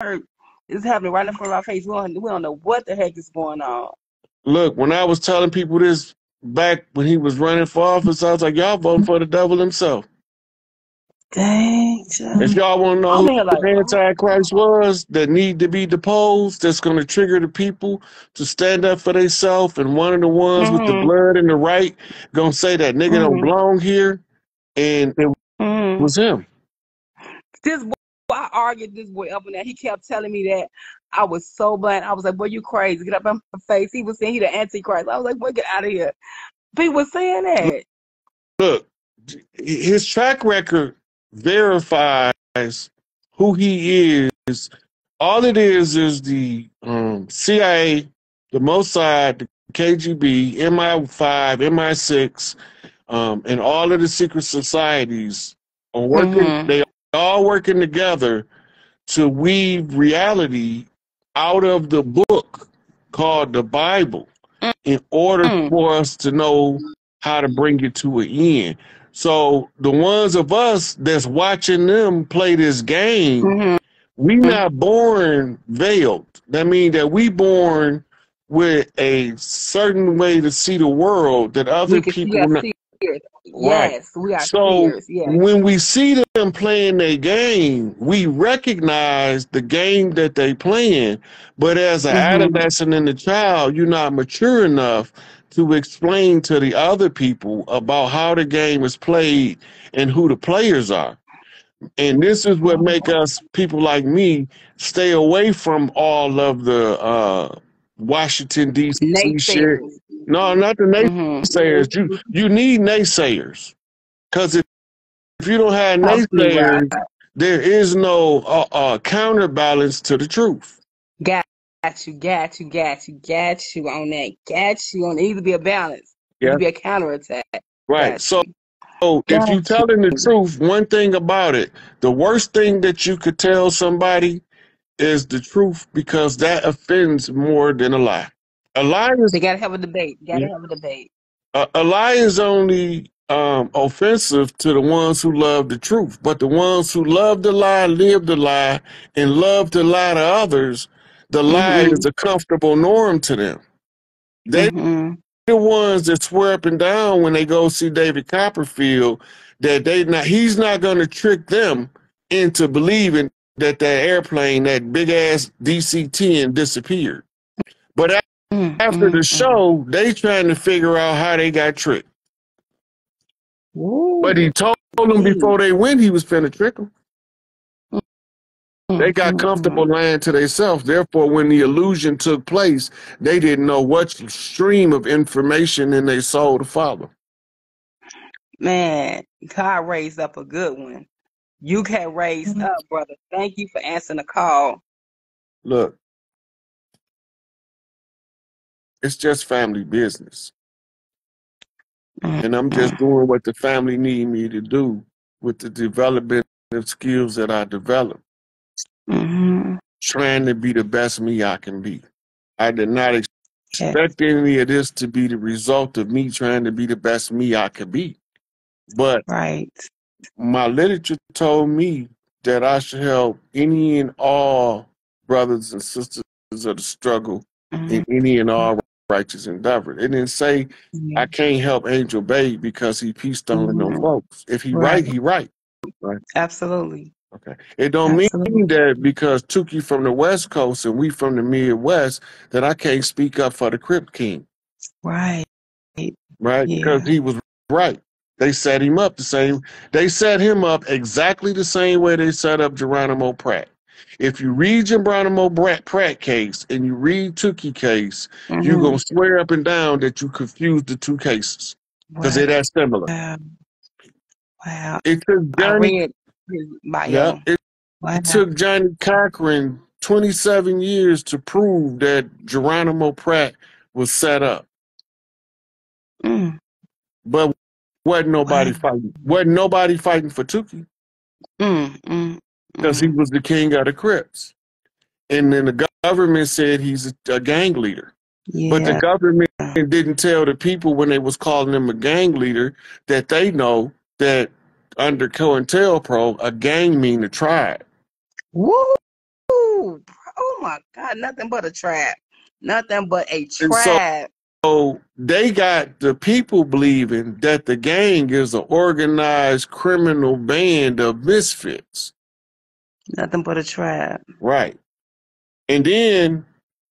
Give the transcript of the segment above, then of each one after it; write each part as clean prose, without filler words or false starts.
It's happening right in front of our face. We don't know what the heck is going on. Look, when I was telling people this back when he was running for office, I was like, y'all voting for the devil himself. Dang. If y'all want to know who the Antichrist was that need to be deposed, that's going to trigger the people to stand up for themselves, and one of the ones with the blood and the right going to say that nigga don't belong here, and it was him. This boy, I argued this boy up and down. He kept telling me that. I was so blunt. I was like, boy, you crazy. Get up on my face. He was saying he the Antichrist. I was like, boy, get out of here. People were saying that. Look, his track record verifies who he is. All it is the CIA, the Mossad, the KGB, MI5, MI6, and all of the secret societies are working. They all working together to weave reality out of the book called the Bible in order for us to know how to bring it to an end. So the ones of us that's watching them play this game, we not born veiled. That means that we born with a certain way to see the world that other people not. Right. Yes, we are so seers. Yes. When we see them playing their game, we recognize the game that they playing. But as an adolescent and a child, you're not mature enough to explain to the other people about how the game is played and who the players are. And this is what make us, people like me, stay away from all of the Washington, D.C. shit. No, not the naysayers. You need naysayers. Because if you don't have naysayers, there is no counterbalance to the truth. Got you on that. Got you on it. It needs to be a balance. It needs to be a counterattack. Right. So if you're telling the truth, one thing about it, the worst thing that you could tell somebody is the truth, because that offends more than a lie. A lie is... They got to have a debate. A lie is only offensive to the ones who love the truth. But the ones who love the lie, live the lie, and love to lie to others, the lie is a comfortable norm to them. They the ones that swear up and down when they go see David Copperfield that he's not going to trick them into believing that airplane, that big ass DC-10 disappeared. But after the show, they trying to figure out how they got tricked. But he told them before they went he was finna trick them. They got comfortable lying to themselves. Therefore, when the illusion took place, they didn't know what stream of information in their soul to follow. Man, God raised up a good one. You got raised up, brother. Thank you for answering the call. Look, it's just family business. And I'm just doing what the family need me to do with the development of skills that I developed. Trying to be the best me I can be. I did not expect any of this to be the result of me trying to be the best me I could be. But my literature told me that I should help any and all brothers and sisters of the struggle in any and all righteous endeavor. It didn't say I can't help Angel Babe because he peace stoning no folks. If he right, he right. Absolutely. Okay. It don't mean that because Tukey from the West Coast and we from the Midwest that I can't speak up for the Crip King. Right. Because he was right. They set him up the same. They set him up exactly the same way they set up Geronimo Pratt. If you read Geronimo Pratt case and you read Tukey case, you're going to swear up and down that you confused the two cases because they're that similar. Wow. It took Johnny, it took Johnny Cochran 27 years to prove that Geronimo Pratt was set up. But wasn't nobody fighting. Wasn't nobody fighting for Tukey. Because he was the king of the Crips. And then the government said he's a gang leader. But the government didn't tell the people when they was calling him a gang leader that they know that under COINTELPRO, a gang mean a tribe. Woo! Ooh, oh my God, nothing but a trap. Nothing but a And trap. so they got the people believing that the gang is an organized criminal band of misfits. Nothing but a trap. Right. And then,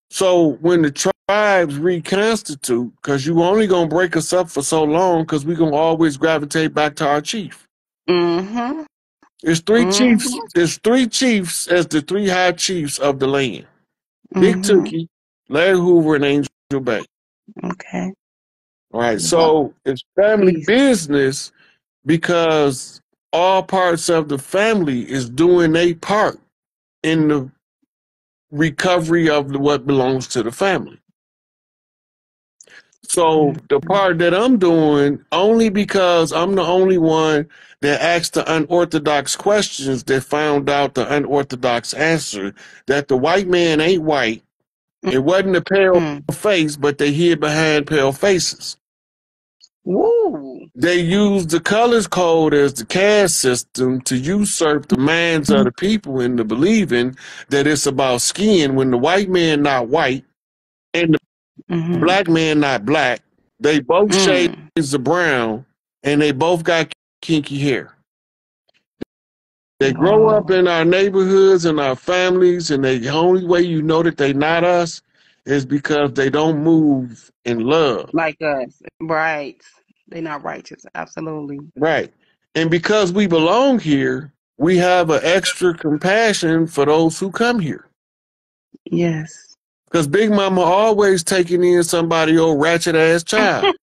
so when the tribes reconstitute, because you only going to break us up for so long, because we're going to always gravitate back to our chief. Mm-hmm. There's three chiefs. Mm-hmm. There's three chiefs as the three high chiefs of the land. Big Mm-hmm. Tookie, Larry Hoover, and Angel Bay. Okay. All right. What? So it's family Please. business because all parts of the family is doing their part in the recovery of what belongs to the family. So the part that I'm doing, only because I'm the only one that asked the unorthodox questions that found out the unorthodox answer, that the white man ain't white. It wasn't a pale Mm-hmm. face, but they hid behind pale faces. Woo. They used the colors code as the caste system to usurp the minds of the people into believing that it's about skin when the white man not white and the Mm-hmm. black man not black. They both shades Mm. of brown and they both got kinky hair. They grow up Oh, in our neighborhoods and our families, and the only way you know that they not us is because they don't move in love. like us. Right. They not righteous. Absolutely. Right. And because we belong here, we have an extra compassion for those who come here. Yes. Because Big Mama always taking in somebody old ratchet ass child.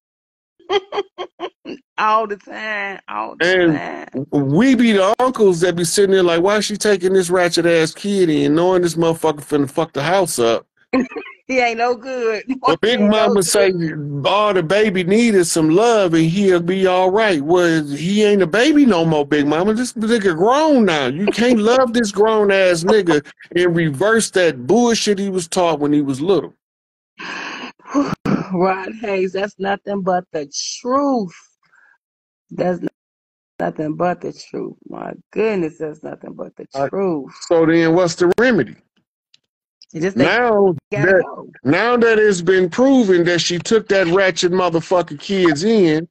All the time. All the And time. we be the uncles that be sitting there like, why is she taking this ratchet ass kid in, knowing this motherfucker finna fuck the house up? He ain't no good. But He Big ain't no Mama good. say all the baby need is some love and he'll be all right. Well, he ain't a baby no more, Big Mama. This nigga grown now. You can't love this grown ass nigga and reverse that bullshit he was taught when he was little. Rod Hayes, that's nothing but the truth. That's nothing but the truth. My goodness, that's nothing but the Uh, truth. so then what's the remedy? It just they Now gotta that go. now that it's been proven that she took that ratchet motherfucker kids in,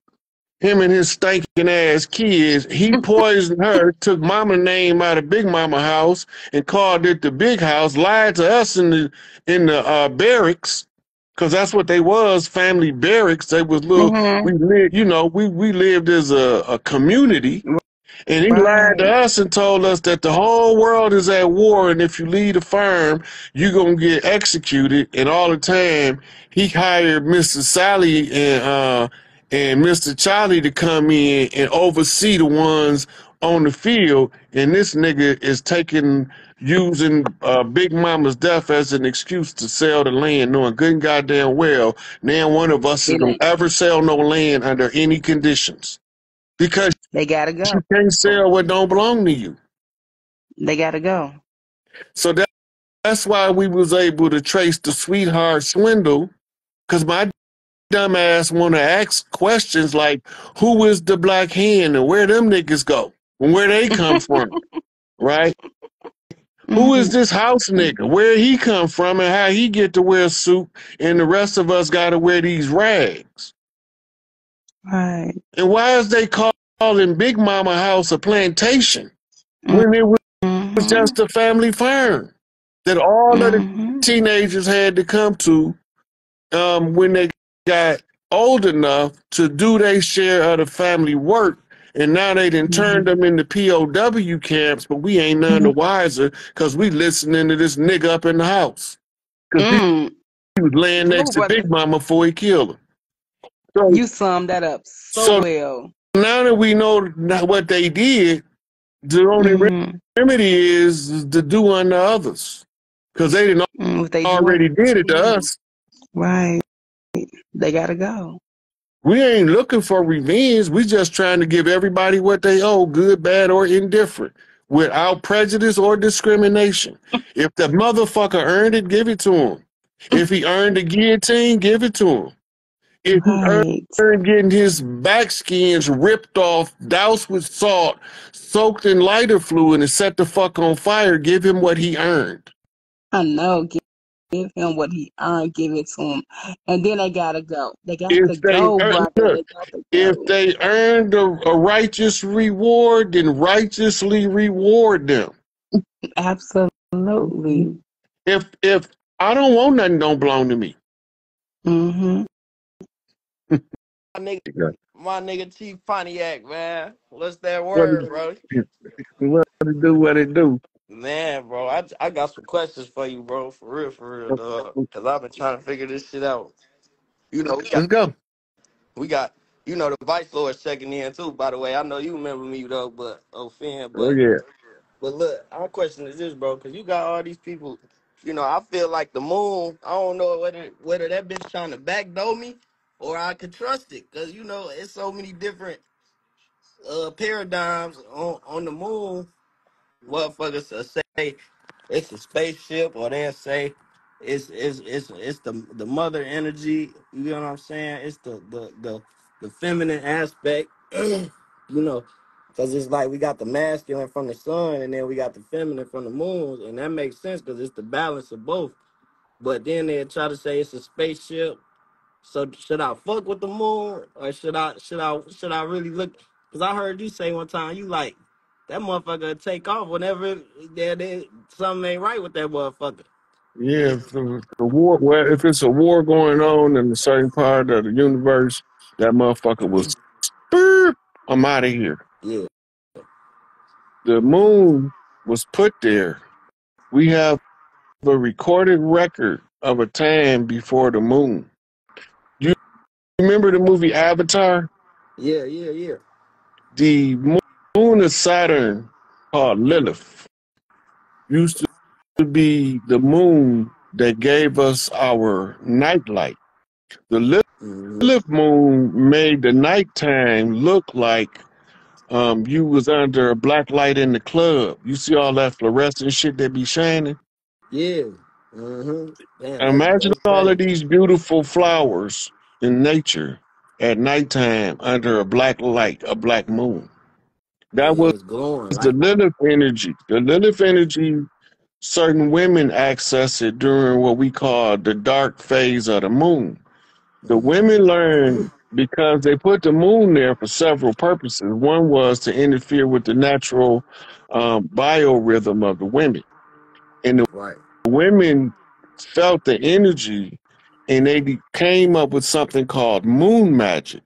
him and his stinking ass kids, he poisoned her, took mama name out of Big Mama house and called it the big house, lied to us in the barracks, because that's what they was, family barracks. They was little, Mm-hmm. we lived, we lived as a community. And he lied to Right. us and told us that the whole world is at war, and if you leave the firm, you're gonna get executed. And all the time, he hired Mr. Sally and Mr. Charlie to come in and oversee the ones on the field. And this nigga is using Big Mama's death as an excuse to sell the land, knowing good and goddamn well, now one of us is It gonna ain't. ever sell no land under any conditions because They gotta you go. can't sell what don't belong to you. They gotta go. So that's why we was able to trace the sweetheart swindle, because my dumb ass want to ask questions like, who is the black hen and where them niggas go and where they come from, right? Who is Mm-hmm. this house nigga? Where he come from and how he get to wear a suit and the rest of us got to wear these rags? Right. And why is they calling Big Mama house a plantation when it was Mm-hmm. just a family farm that all of the Mm-hmm. teenagers had to come to when they got old enough to do their share of the family work. And now they done turned them into POW camps, but we ain't none the Mm-hmm. wiser because we listening to this nigga up in the house. Because Mm. he was laying Come on, next to brother. Big Mama before he killed her. So, You summed that up so so well. now that we know what they did, the only Mm-hmm. remedy is to do unto others. Because they didn't If they do it, already did it to us. right, they gotta go. We ain't looking for revenge. We just trying to give everybody what they owe, good, bad, or indifferent, without prejudice or discrimination. If the motherfucker earned it, give it to him. If he earned the guillotine, give it to him. If he Right. earned getting his back skins ripped off, doused with salt, soaked in lighter fluid, and set the fuck on fire, give him what he earned. I know. Give him what he earned. Give it to him, and then they gotta go. They got to If they go, brother. look, They got to if go. they earned a righteous reward, then righteously reward them. Absolutely. If I don't want nothing, don't belong to me. Mhm. My nigga, Yeah. my nigga Chief Pontiac, man. What's that What word, bro? it do? What it do? Man, bro, I got some questions for you, bro. For real, dog. Cause I've been trying to figure this shit out. You know, Let's go. we got, the Vice Lord checking in too. By the way, I know you remember me though, but Finn, Oh yeah. but look, our question is this, bro, cause you got all these people. I feel like the moon. I don't know whether that bitch trying to backdoor me or I could trust it, cause it's so many different paradigms on the moon. Motherfuckers will say it's a spaceship, or they'll say it's the mother energy. You know what I'm saying? It's the feminine aspect. Because it's like we got the masculine from the sun, and then we got the feminine from the moon, and that makes sense because it's the balance of both. But then they try to say it's a spaceship. So should I fuck with the moon, or should I really look? Cause I heard you say one time you like that motherfucker take off whenever something ain't right with that motherfucker. Yeah, if the war, well, if it's a war going on in a certain part of the universe, that motherfucker was, "Burp, I'm out of here." Yeah, The moon was put there. We have a recorded record of a time before the moon. You remember the movie Avatar? yeah. The moon of Saturn, called Lilith, used to be the moon that gave us our nightlight. The Mm-hmm. Lilith moon made the nighttime look like you was under a black light in the club. You see all that fluorescent shit that be shining? Yeah. Mm-hmm. Damn, Imagine that's all of crazy. these beautiful flowers in nature at nighttime under a black light, a black moon. That Yeah, was it's glowing the like. Lilith energy. The Lilith energy, certain women access it during what we call the dark phase of the moon. The women learn because they put the moon there for several purposes. One was to interfere with the natural biorhythm of the women. And the Right. women felt the energy and they came up with something called moon magic.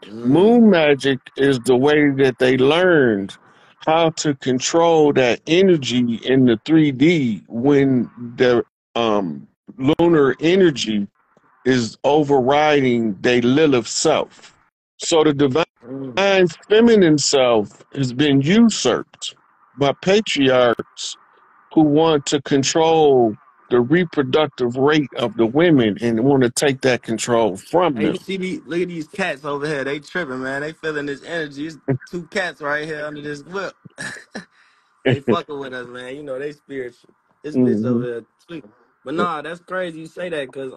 Mm. Moon magic is the way that they learned how to control that energy in the 3D when the um, lunar energy is overriding their Lilith self. So the Mm. divine feminine self has been usurped by patriarchs who want to control the reproductive rate of the women and want to take that control from Hey, you them. see look at these cats over here. They tripping, man. They feeling this energy. It's two cats right here under this whip. They fucking with us, man. They spiritual. This bitch over Hmm. there tweaking. But nah, that's crazy you say that because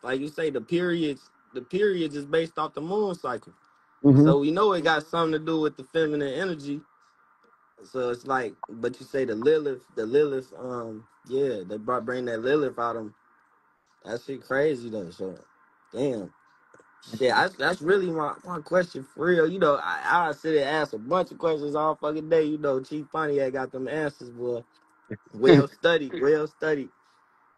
like you say, the periods is based off the moon cycle. Hmm. So we know it got something to do with the feminine energy. So it's like, but you say the Lilith, yeah, they bring that Lilith out of them. That shit crazy though. So damn. Shit, that's really my question for real. I sit and ask a bunch of questions all fucking day. Chief Pontiac got them answers, boy. Well studied, well studied.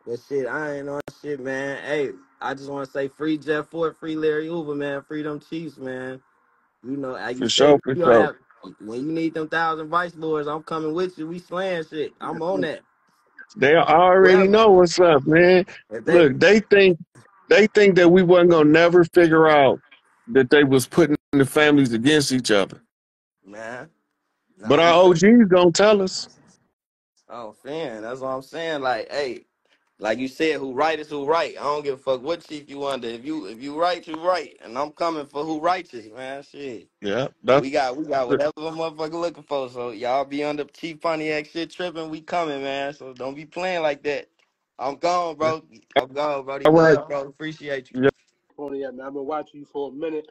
But shit, I ain't on shit, man. Hey, I just want to say free Jeff Ford, free Larry Hoover, man. Free them Chiefs, man. Like you For say, sure, for you gonna sure. have when you need them 1,000 vice lords, I'm coming with you. We slaying shit. I'm on that. They already Whoever. know what's up, man. If they Look, they think that we wasn't gonna never figure out that they was putting the families against each other. man, But nah, we our finna. OGs gonna tell us. Oh, fan. That's what I'm saying. Like, hey, like you said, who right is who right. I don't give a fuck what chief you under. If you right, you right. And I'm coming for who righteous, man. Shit. Yeah, that's We got whatever the motherfucker looking for. So y'all be under Chief Pontiac shit tripping. We coming, man. So don't be playing like that. I'm gone, bro. I'm gone, bro. all right. Love, bro. Appreciate you. Yeah, Yeah, man. I've been watching you for a minute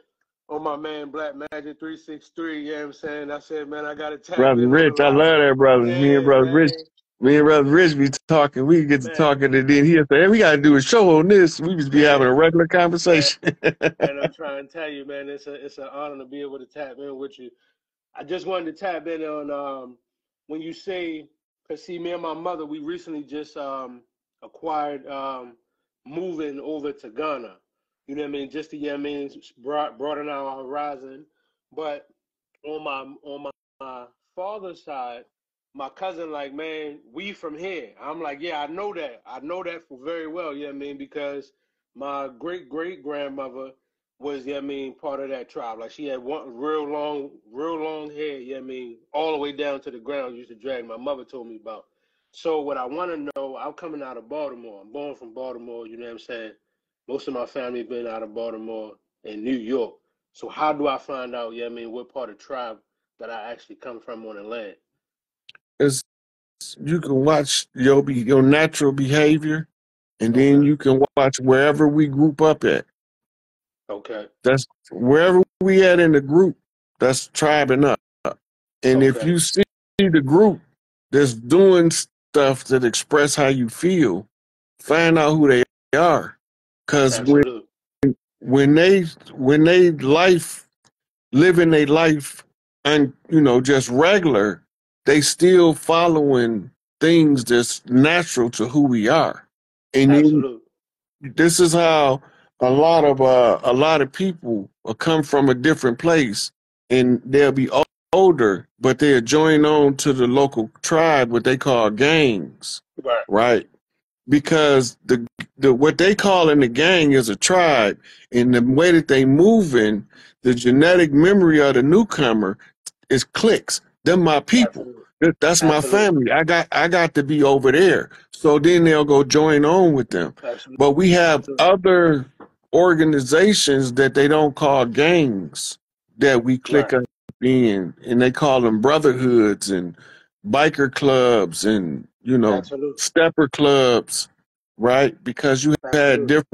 on my man Black Magic 363. You know what I'm saying? I said, man, I gotta tap brother in on the Rich, I live. love that brother. Me and Yeah, brother Rich, man. Me and Brother Rich be talking. We get to Man, talking, and then he'll say, "Hey, we got to do a show on this." We just be having man, a regular man, conversation. man, I'm trying to tell you, man, it's an honor to be able to tap in with you. I just wanted to tap in on when you say, cause see, me and my mother, we recently just acquired moving over to Ghana. You know what I mean? Just to, yeah, I mean, broaden our horizon. But on my father's side, my cousin like, man, we from here. I'm like, yeah, I know that. I know that for very well. You know what I mean? Because my great great grandmother was, you know what I mean, part of that tribe. Like she had one real long hair, you know what I mean, all the way down to the ground, used to drag. My mother told me about. So what I want to know, I'm coming out of Baltimore. I'm born from Baltimore, you know what I'm saying? Most of my family been out of Baltimore and New York. So how do I find out, you know what I mean, what part of tribe that I actually come from on the land? It's, you can watch your natural behavior, and then Okay. you can watch wherever we group up at. Okay. That's wherever we at in the group. That's tribing up. And if Okay. you see the group that's doing stuff that express how you feel, find out who they are. Cause Absolute. when they when they life living their life and just regular, they still following things that's natural to who we are. And then Absolute. this is how a lot of people will come from a different place, and they'll be older, but they'll join on to the local tribe, what they call gangs, Right. right? Because the what they call in the gang is a tribe, and the way that they moving, the genetic memory of the newcomer is clicks. Them my people. Absolute. That's my Absolute. family. I got to be over there. So then they'll go join on with them. Absolute. But we have other organizations that they don't call gangs that we click Right. up in, and they call them brotherhoods and biker clubs and Absolute. stepper clubs, right? Because Absolute.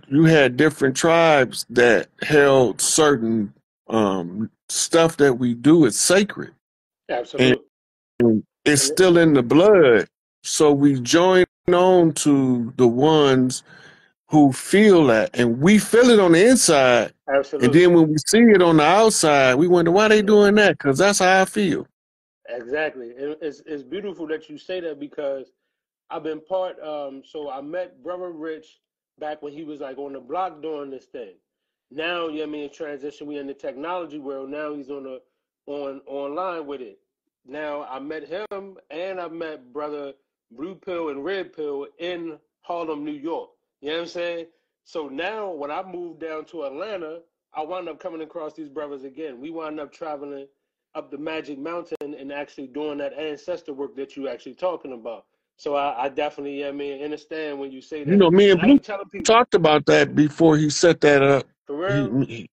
you had different tribes that held certain stuff that we do is sacred, and Absolute. it's And still in the blood. So we join on to the ones who feel that, and we feel it on the inside. And absolute. then when we see it on the outside, we wonder why they doing that, because that's how I feel. Exactly. And it's beautiful that you say that because I've been part. So I met Brother Rich back when he was like on the block doing this thing. Now, you know what I mean, transition. We in the technology world. Now he's on online with it. Now I met him and I met Brother Blue Pill and Red Pill in Harlem, New York. You know what I'm saying? So now when I moved down to Atlanta, I wound up coming across these brothers again. We wound up traveling up the Magic Mountain and actually doing that ancestor work that you actually talking about. So I definitely, I mean, understand when you say that. Me and And I Blue be telling people, talked about that before he set that up. for real, He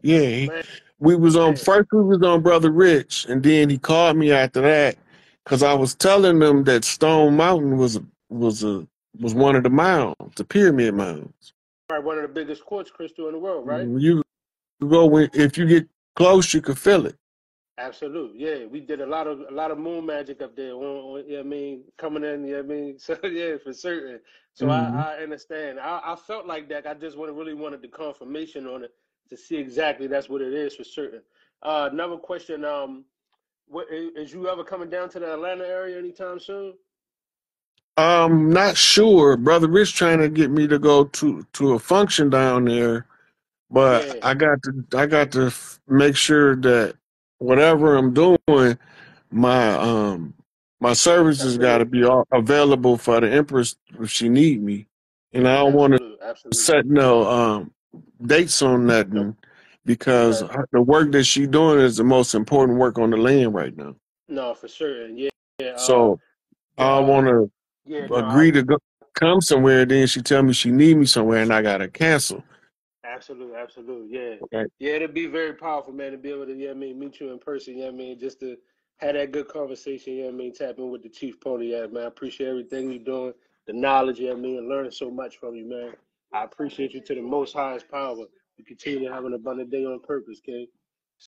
yeah, man, we was on first. We was on Brother Rich, and then he called me after that because I was telling them that Stone Mountain was one of the mounds, the pyramid mounds. probably one of the biggest quartz crystal in the world, right? You go if you get close, you can feel it. Absolutely, yeah. We did a lot of moon magic up there. You know what I mean, coming in, you know what I mean. So yeah, for certain. So Mm-hmm. I understand. I felt like that. I just really wanted the confirmation on it to see exactly that's what it is for certain. Another question. What is you ever coming down to the Atlanta area anytime soon? Not sure. Brother Rich trying to get me to go to a function down there, but Yeah, I got to make sure that whatever I'm doing, my my services got to absolutely, be all available for the Empress if she need me, and I don't want to absolutely, absolutely. set no dates on Nope. nothing because Okay. the work that she doing is the most important work on the land right now. No, for certain. Yeah, yeah. So The I want to yeah. No, agree to go come somewhere, then she tell me she need me somewhere, and I gotta cancel. absolutely, absolutely. Yeah, Okay. yeah. It'd be very powerful, man, to be able to, yeah, I mean, meet you in person. Yeah, I mean, just to have that good conversation. Yeah, I mean, tap in with the Chief Pony. Yeah, man. I appreciate everything you're doing, the knowledge. Yeah, I mean, and learning so much from you, man. I appreciate you to the most highest power. You continue to have an abundant day on purpose, King.